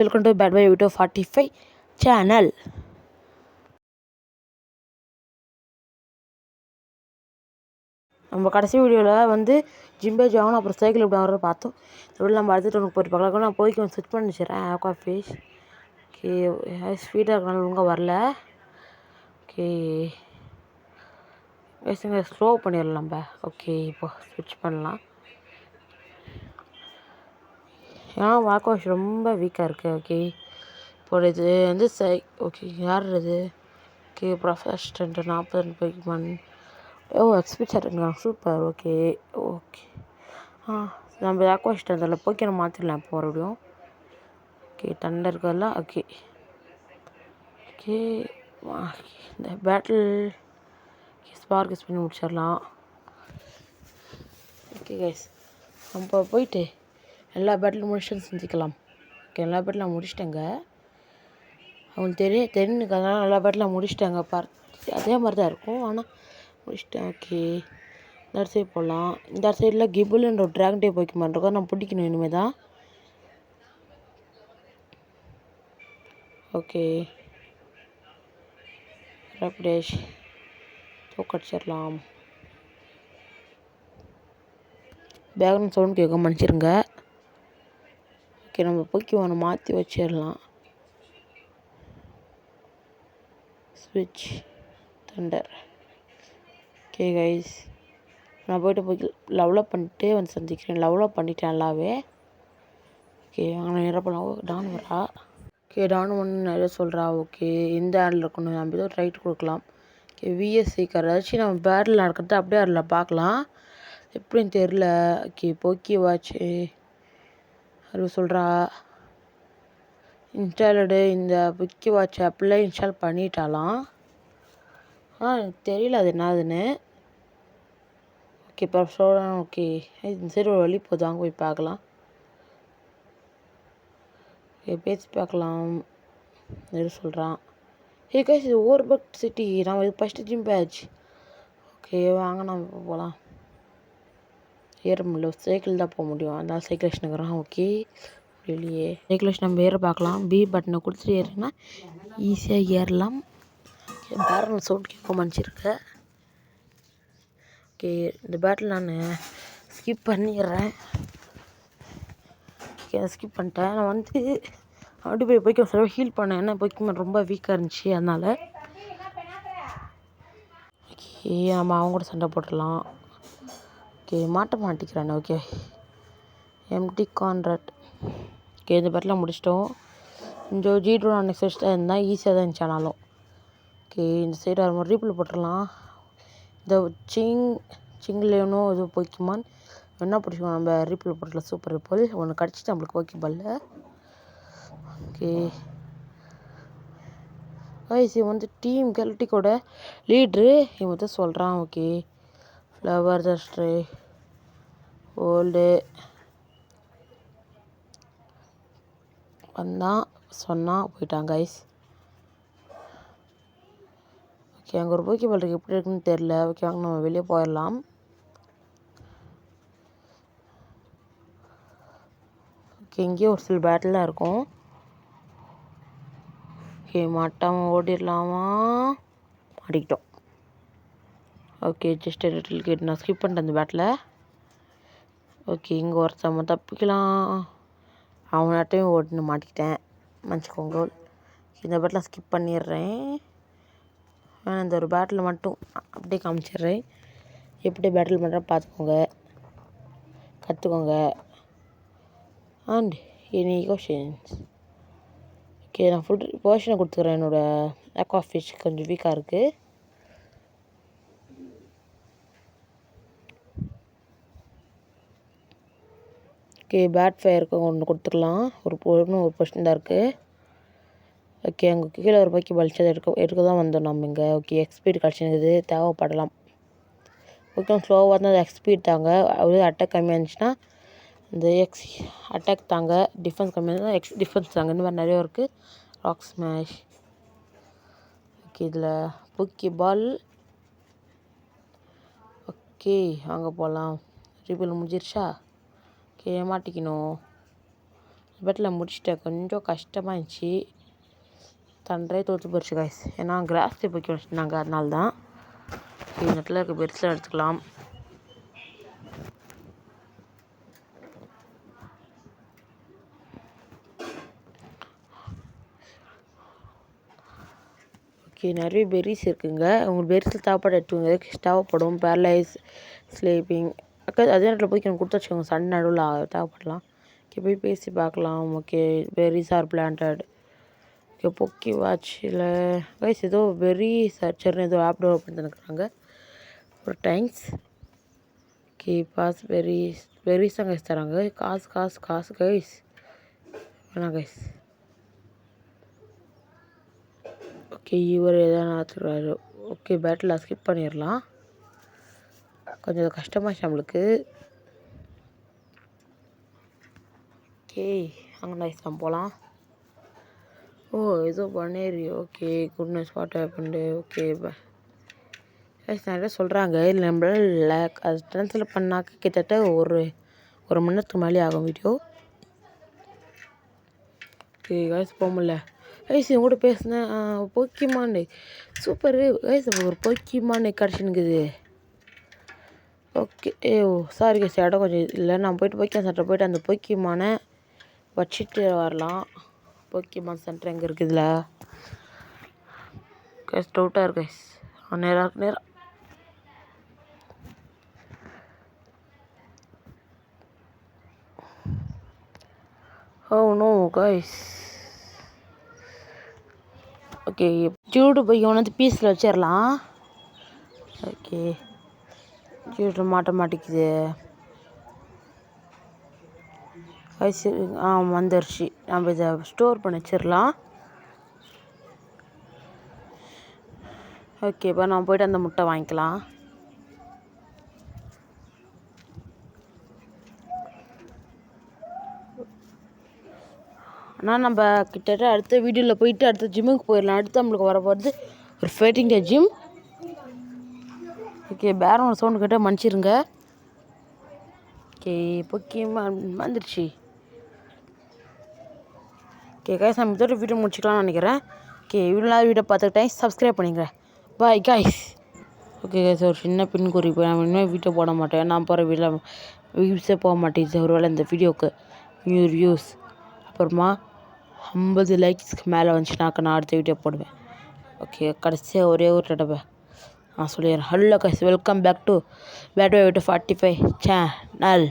Welcome to பேட் பை யூடியூ 45 சேனல். நம்ம கடைசி வீடியோவில் வந்து ஜிம்பேஜ் வாங்கணும், அப்புறம் சைக்கிள் எப்படி வாங்குறது பார்த்தோம். இப்படி நம்ம அடுத்துட்டு உனக்கு போட்டு பார்க்கலாம். நான் போய்க்கு வந்து செட் பண்ணி வச்சுறேன் ஆக்வா ஃபிஷ். ஓகே, ஸ்வீட்டாக இருக்கனால ஒழுங்காக வரல. ஓகே பேசுங்க, ஸ்லோ பண்ணிடலாம் நம்ம. ஓகே, இப்போ ஸ்விட்ச் பண்ணலாம். ஏன்னா ஆக்வா ஃபிஷ் ரொம்ப வீக்காக இருக்குது. ஓகே, இப்போ இது வந்து ஓகே யார் இது? ஓகே, ப்ரொஃபஷனல் 40 போய்க்குமான். ஓ, எக்ஸ்பிச்சர் சூப்பர். ஓகே ஓகே நம்ம ஆக்வா ஃபிஷ் அதில் போய்க்கு நம்ம மாற்றிடலாம் இப்போ மறுபடியும். ஓகே, தண்டை இருக்கிறதுலாம். ஓகே ஓகே இந்த பேட்டில் ஸ்பார்க் யூஸ் பண்ணி முடிச்சிடலாம். ஓகே கைஸ், நம்ம போயிட்டு எல்லா பேட்டிலும் முடிச்சுட்டு செஞ்சுக்கலாம். ஓகே, எல்லா பேட்டிலும் முடிச்சிட்டேங்க. அவங்களுக்கு தெரிஞ்சுக்கிறதுனால எல்லா பேட்டிலும் முடிச்சிட்டாங்க. அதே மாதிரி தான் இருக்கும், ஆனால் முடிச்சிட்டேன். ஓகே, இந்த சைடு போகலாம். இந்த சைடில் கிபுல்ன்ற ஒரு ட்ராகன் டே போய்க்க மாட்டேருக்கோம். நான் பிடிக்கணும் இனிமேல் தான். ஓகே, ரப்டேஷ் தூக்கடிச்சிடலாம். பேக்ரவுண்ட் சவுண்ட் கேட்க மன்னிச்சிருங்க. ஓகே, நம்ம போய்க்கு மாற்றி வச்சிடலாம். ஸ்விட்ச் தண்டர். ஓகே கைஸ், நான் போய்ட்டு லெவலப் பண்ணிட்டு வந்து சந்திக்கிறேன். லெவலப் பண்ணிட்டேன் நல்லாவே. ஓகே, அங்கே நேராக போகலாம். டான் வரா. ஓகே, டான் ஒன்று நிறைய சொல்கிறா. ஓகே, இந்த ஆடில் இருக்கணும், நம்ம ஏதோ ரைட் கொடுக்கலாம். ஓகே, விஎஸ்சி கார் ஏதாச்சும் நம்ம பேட்டில் நடக்கிறது அப்படியே அதில் பார்க்கலாம், எப்படின்னு தெரில. ஓகே, போக்கி வாட்ச்சு அது சொல்கிறா. இன்ஸ்டாலடு இந்த பொக்கி வாட்ச் ஆப்பில் இன்ஸ்டால் பண்ணிட்டாலாம். எனக்கு தெரியல அது என்னதுன்னு. ஓகே, இப்போ சொல்கிறேன். ஓகே, இந்த சைடு ஒரு வழி போகுது, அங்கே போய் பார்க்கலாம். ஓகே, பேசி பார்க்கலாம். எது சொல்கிறான்? ஹே கைஸ், இது ஓவர்பக் சிட்டி. நம்ம இது ஃபஸ்ட்டு ஜிம் பேட்ச். ஓகே, வாங்க நம்ம இப்போ போகலாம். ஏற முடியல, சைக்கிள் தான் போக முடியும், அதனால் சைக்கிள் இருக்கிறான். ஓகே, வெளியே சைக்கிள் நம்ம ஏற பார்க்கலாம். பி பட்டனை கொடுத்துட்டு ஏறினா ஈஸியாக ஏறலாம். பேரல் சவுண்ட் கேட்க மன்னிச்சிருக்கு. ஓகே, இந்த பேட்டில் நான் ஸ்கிப் பண்ணிடுறேன். ஓகே, ஸ்கிப் பண்ணிட்டேன். நான் வந்து அப்படி போய்க்க சொல்ல ஹீல் பண்ணேன். ஏன்னா போய்க்கு ரொம்ப வீக்காக இருந்துச்சு, அதனால். ஓகே, நம்ம அவங்க கூட சண்டை போட்டுடலாம். ஓகே, மாட்டிக்கிறானே. Okay, empty contract. ஓகே, இந்த பேட்டில் முடிச்சிட்டோம். இந்த ஜி2 நான் நெக்ஸ்ட் வச்சுட்டு இருந்தால் ஈஸியாக தான் இருந்துச்சு ஆனாலும். ஓகே, இந்த சைடு வர மாதிரி ரீப்பில் போட்டுடலாம். இந்த சிங்லேனோ இது போய்க்குமான் என்ன பிடிச்சிக்கோ, நம்ம ரீப்பில் போட்டுடலாம். சூப்பர் ரிப்பல் ஒன்று கிடச்சிட்டு நம்மளுக்கு போய்க்குபால்ல. ஓகே கைஸ், இவன் வந்து டீம் கெலட்டிக்கோட லீட்ரு. இவன் வந்து சொல்கிறான். ஓகே, ஃப்ளவர் தஸ்ட்ரே ஓல்டு வந்தான், சொன்னான், போயிட்டான் கைஸ். ஓகே, அங்கே ஒரு போக்கி பால் எப்படி இருக்குன்னு தெரில. ஓகே, வாங்க நம்ம வெளியே போயிடலாம். ஓகே, இங்கேயே ஒரு சில பேட்டிலாக இருக்கும். ஓகே, மாட்டாமல் ஓடிடலாமா? மாட்டிக்கிட்டோம். ஓகே, ஜஸ்ட் லிட்டில் கேட் நான் ஸ்கிப் பண்ணிட்டேன் அந்த பேட்டில். ஓகே, இங்கே ஒருத்தவங்க தப்பிக்கலாம், அவனாட்டையும் ஓடின்னு மாட்டிக்கிட்டேன், மன்னிச்சிக்கோங்க. இந்த பேட்டில் ஸ்கிப் பண்ணிடுறேன். இந்த ஒரு பேட்டில் மட்டும் அப்படியே காமிச்சிடுறேன். எப்படி பேட்டில் பண்ணுற பார்த்துக்கோங்க, கற்றுக்கோங்க. And any questions? ஓகே, நான் ஃபுல் போர்ஷனை கொடுத்துக்கிறேன். என்னோடய ஆக்வா ஃபிஷ் கொஞ்சம் வீக்காக இருக்குது. ஓகே, பேட் ஃபயருக்கு ஒன்று கொடுத்துக்கலாம். ஒரு பொசிஷன் தான் இருக்குது. ஓகே, அங்கே கீழே ஒரு பக்கி பலிச்சு அதை எடுக்க தான் வந்தோம் நம்ம இங்கே. ஓகே, எக்ஸ்பீட் கிடச்சினுக்குது, தேவைப்படலாம். ஓகே, ஸ்லோவாக தான் அது எக்ஸ்பீட் தாங்க. அது அட்டாக் கம்மியாக இருந்துச்சுன்னா இந்த அட்டாக் தாங்க, டிஃபென்ஸ் கம்மியாக இருந்தால் டிஃபென்ஸ் தாங்க. இந்த மாதிரி நிறைய இருக்குது. Rock smash. ஓகே, இதில் பொக்கி பால். ஓகே, அங்கே போகலாம். ரீபில் முடிஞ்சிருச்சா? ஓகே, மாட்டிக்கணும். பெட்டில் முடிச்சிட்டேன். கொஞ்சம் கஷ்டமாக இருந்துச்சு. தண்டரே தோற்று போயிடுச்சு கைஸ். ஏன்னா கிராஸ் டேப் வைக்க வச்சுருந்தாங்க, அதனால தான். இந்த இடத்துல இருக்க பெருசில் எடுத்துக்கலாம். ஓகே, நிறைய பெரிஸ் இருக்குங்க. உங்களுக்கு பெரிஸில் தேவைப்பட எடுத்துக்கோங்க. தேவைப்படும் பேரலைஸ், ஸ்லீப்பிங். அதே நேரத்தில் போய் எனக்கு கொடுத்து வச்சுக்கோங்க. சண்டை நடுவில் தேவைப்படலாம். ஓகே, போய் பேசி பார்க்கலாம். Okay, berries are planted. Okay, பொக்கி வாட்சில் கைஸ் ஏதோ வெரி சர்ச்சர்னு ஏதோ ஆப் டெவலப் பண்ணிருக்கிறாங்க. ஒரு தேங்க்ஸ். ஓகே, பாஸ் வெரிஸ் தான் கைஸ் தராங்க. காசு கைஸ் வேணாம் கைஸ். ஓகே, இவர் எதாவது ஆத்துறாரு. ஓகே, பேட்டில் ஸ்கிப் பண்ணிடலாம். கொஞ்சம் கஷ்டமாச்சு நம்மளுக்கு. ஓகே, அங்கே நைஸ் தான் போகலாம். ஓ, ஏதோ பண்ணேரி. Okay, goodness what happened. Okay, நிறைய சொல்கிறாங்க. இல்லை நம்மளால அது ட்ரான்ஸ்லேட் பண்ணாக்க கிட்டத்தட்ட ஒரு மணி நேரத்துக்கு மேலே ஆகும் வீடியோ. ஓகே கைஸ், போக முடியல கைஸ். என் கூட பேசினேன். Pokemon super guys. ஒரு போக்கிமான் கிடச்சினுக்குது. ஓகே, சாரி கைஸ், இடம் கொஞ்சம் இல்லை. நான் போய்ட்டு போக்கிமான் சென்டர் போய்ட்டு அந்த போக்கிமானை வச்சுட்டு வரலாம். போக்கிமான் சென்டர் எங்கே இருக்குதுல கைஸ்? டவுட்டாக இருக்கு கைஸ். நேராக ஓ நோ கைஸ். ஓகே, ஜூடு போய் வந்து பீஸில் வச்சிடலாம். ஓகே, ஜூடு மாட்ட மாட்டேங்குது கைஸ். வந்துருச்சு. நம்ம இதை ஸ்டோர் பண்ணி வச்சிடலாம். ஓகே, இப்போ நம்ம போய்ட்டு அந்த முட்டை வாங்கிக்கலாம். ஆனால் நம்ம கிட்டத்தட்ட அடுத்த வீடியோவில் போயிட்டு அடுத்த ஜிம்முக்கு போயிடலாம். அடுத்து நம்மளுக்கு வர போகிறது ஒரு ஃபைட்டிங் டே ஜிம். ஓகே, பேரம் சவுண்டு கேட்டால் மன்னிச்சிருங்க. ஓகே, பொக்கிமான் வந்துடுச்சு. ஓகே கைஸ், நம்ம இதோட வீடியோ முடிச்சுக்கலாம்னு நினைக்கிறேன். ஓகே, இவ்வளோ நாள் வீடியோ பார்த்துக்கிட்டேன். சப்ஸ்கிரைப் பண்ணிக்கிறேன். Bye guys. ஓகே கைஸ், ஒரு சின்ன பின் குறிப்பு. நான் இனிமேல் வீடியோ போட மாட்டேன். நான் போகிற வீடியோ வியூஸே போக மாட்டேங்குது. ஒரு வேளை இந்த வீடியோவுக்கு வியூஸ் அப்புறமா 50 லைக்ஸ்க்கு மேலே வந்துச்சுனாக்கா நான் அடுத்த வீடியோ போடுவேன். ஓகே, கடைசியாக ஒரே ஒரு தடவை நான் சொல்லிடுறேன். Hello guys, welcome back to 45 channel.